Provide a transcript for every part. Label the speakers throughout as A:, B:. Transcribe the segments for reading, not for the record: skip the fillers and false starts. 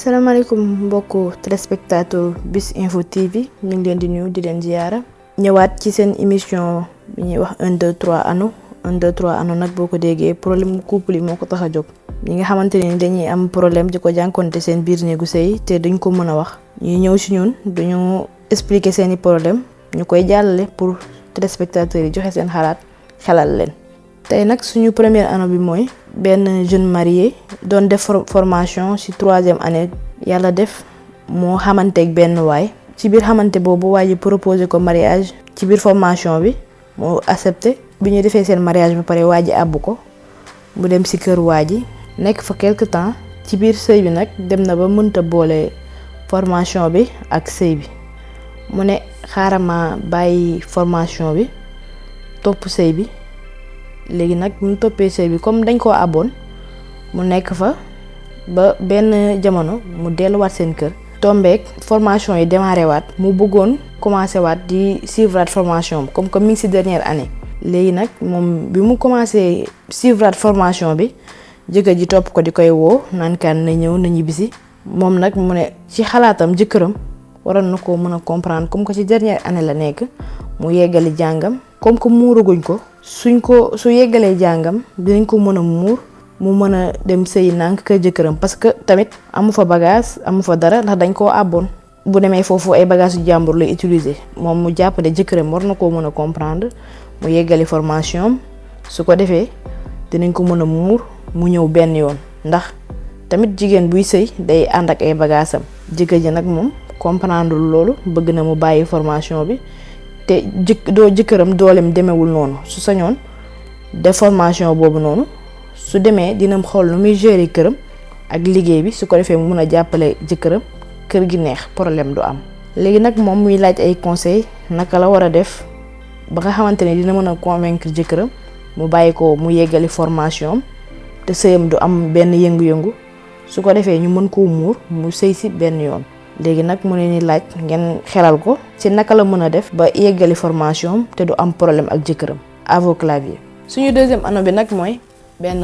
A: asalaamaaleykum mbokku téléspectateur Bis Info TV ñu ngi leen di nuyu di leen ziyaara ñëwaat ci seen émission bi ñuy wax 1 2 3 ano 1 2 3 ano nag boo ko déggee problème couple yi moo ko tax a jóg ñi nga xamante ni dañuy am problème di ko jànkonte seen biir néegu sëy te duñ ko mën a wax ñuy ñëw si ñun duñu expliquer seeni problème ñu koy jàllale pour téléspectateurs yi joxe seen xalaat xelal leen. tey nag suñu première année bi mooy benn jeune marié doon def formation ci 3e année yàlla def moo xamanteeg benn waay ci biir xamante boobu waa ji proposé ko mariage ci biir formation bi moo accepté bi ñu defee seen mariage ba pare waa ji àbbu ko mu dem ci kër waa ji nekk fa quelque temps ci biir sëy bi nag dem na ba mënta boole formation bi ak sëy bi mu ne xaaral ma bàyyi formation bi topp sëy bi. léegi nag mu toppee sëy bi comme dañ koo aboon mu nekk fa ba benn jamono mu delluwaat seen kër tombeek formation yi démarré waat mu bëggoon commencé waat di suivre formation bi comme mi ngi ci dernière année. léegi nag moom bi mu commencé suivre formation bi jëkkër ji topp ko di koy woo naan kaan na ñëw na ñibbisi moom nag mu ne ci xalaatam jëkkëram waroon na koo mën a comprendre comme que ci dernière année la nekk mu yeggali jàngam comme que muuraguñ ko. su yeggalee jàngam dinañ ko mën a muur mu mën a dem sëy nànk kër jëkkëram parce que tamit amu fa bagage amu fa dara ndax dañ koo àbboon bu demee foofu ay bagage yu jàmbur lay utiliser moom mu jàpp ne jëkkëram war na koo mën a comprendre mu yeggali formation su ko defee dinañ ko mën a muur mu ñëw benn yoon ndax tamit jigéen buy sëy day ànd ak ay bagage am jëkkër ji nag moom comprendre loolu bëgg na mu bàyyi formation bi te jëkkëram dooleem demewul noonu su sañoon def formation boobu noonu su demee dina xool nu muy gérer këram ak liggéey bi su ko defee mu mun a jàppale jëkkëram kër gi neex problème du am. léegi nag moom muy laaj ay conseil naka la war a def ba nga xamante ne dina mën a convaincre jëkkëram mu bàyyi ko mu yeggali formation te sëyam du am benn yëngu-yëngu su ko defee ñu mën koo muur mu sëy si benn yoon. léegi nag mu ne ni laaj ngeen xelal ko ci naka la mën a def ba yeggali formation te du am problème ak jëkkëram à vos claviers. suñu deuxième année bi nag mooy benn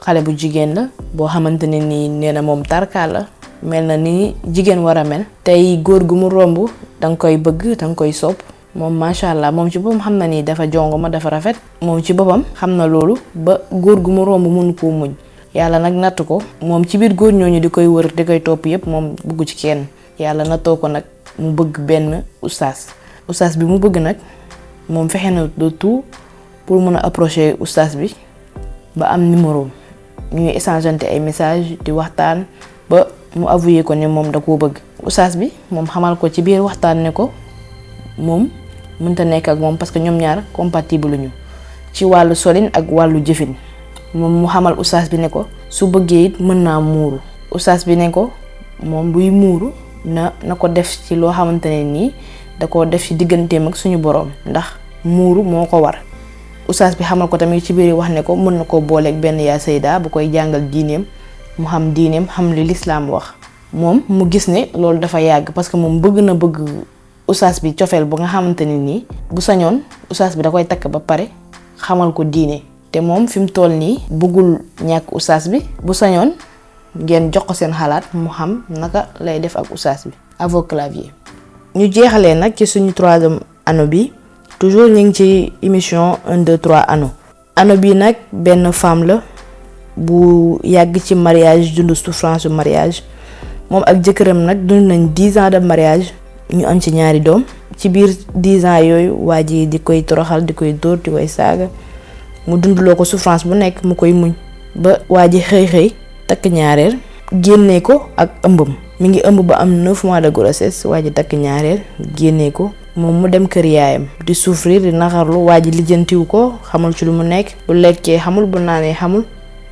A: xale bu jigéen la boo xamante ne nii nee na moom tarkaal la mel na ni jigéen war a mel tey góor gu mu romb danga koy bëgg danga koy sopp moom macha allah moom ci boppam xam na ni dafa jongoma dafa rafet moom ci boppam xam na loolu ba góor gu mu romb mun koo muñ yàlla nag natt ko moom ci biir góor ñooñu di koy wër di koy topp yépp moom bëggu ci kenn. yàlla natoo ko nag mu bëgg benn oustaz bi mu bëgg nag moom fexe na de tout pour mën a approcher oustaz bi ba am numéro ñuy échangeante ay message di waxtaan ba mu avoué ko ne moom da koo bëgg oustaz bi moom xamal ko ci biir waxtaan ne ko moom mënta nekk ak moom parce que ñoom ñaar compatible ñu ci wàllu solin ak wàllu jëfin moom mu xamal oustaz bi ne ko su bëggee it mën naa muuru oustaz bi ne ko moom buy muuru na ko def ci loo xamante ne nii da koo def ci digganteem ak suñu borom ndax muuru moo ko war oustaz bi xamal ko tamit ci biir wax ne ko mën na koo booleeg benn yaa sayda bu koy jàngal diineem mu xam diineem xam li lislaam wax moom mu gis ne loolu dafa yàgg parce que moom bëgg oustaz bi cofeel bu nga xamante ne nii bu sañoon oustaz bi da koy takk ba pare xamal ko diine te moom fi mu toll nii bëggul ñàkk oustaz bi bu sañoon ngeen jox ko seen xalaat mu xam naka lay def ak oustaz bi à vos claviers. ñu jeexalee nag ci suñu 3e année bi toujours ñu ngi ci émission 1 2 3 année bi nag benn femme la bu yàgg ci mariage dund souffrance du mariage moom ak jëkkëram nag dund nañ 10 ans de mariage ñu am ci ñaari doom ci biir 10 ans yooyu waa ji di koy toroxal di koy dóor di koy saaga mu dundloo ko souffrance bu nekk mu koy muñ ba waa ji xëy takk ñaareel génnee ko ak ëmbam mi ngi ëmb ba am 9 mois de grossesse waa ji takk ñaareel génnee ko moom mu dem kër yaayam di souffrir di naxarlu waa ji lijjantiwu ko xamul ci lu mu nekk bu lekkee xamul bu naanee xamul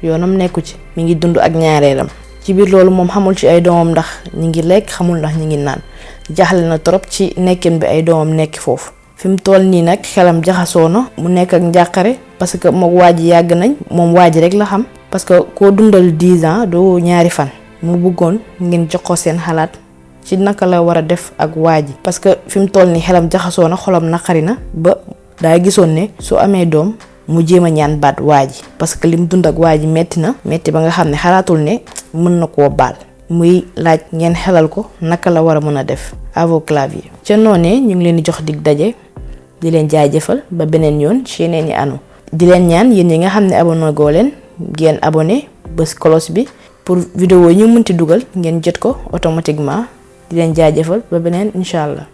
A: yoonam nekku ci mi ngi dund ak ñaareelam ci biir loolu moom xamul ci ay doomam ndax ñi ngi lekk xamul ndax ñi ngi naan jaaxle na trop ci nekkin bi ay doomam nekk foofu fi mu toll nii nag xelam jaxasoo na mu nekk ak njàqare parce que moom waa ji yàgg nañ moom waa ji rek la xam parce que koo dundal 10 ans doo ñaari fan mu bëggoon ngeen jox ko seen xalaat ci naka la war a def ak waa ji parce que fi mu toll nii xelam jaxasoo na xolam naqari na ba daa gisoon ne su amee doom mu jéem a ñaan baat waa ji parce que lim dund ak waa ji metti na metti ba nga xam ne xalaatul ne mën na koo baal muy laaj ngeen xelal ko naka la war a mën a def à vos claviers. ca noonee ñu ngi leen di jox dig daje di leen jaajëfal ba beneen yoon ci yeneen i anneaux. di leen ñaan yéen ñi nga xam ne abonné goo leen ngeen abonné bës cloche bi pour vidéo yi ñu mënti dugal ngeen jot ko automatiquement di leen jaajëfal ba beneen incha allah.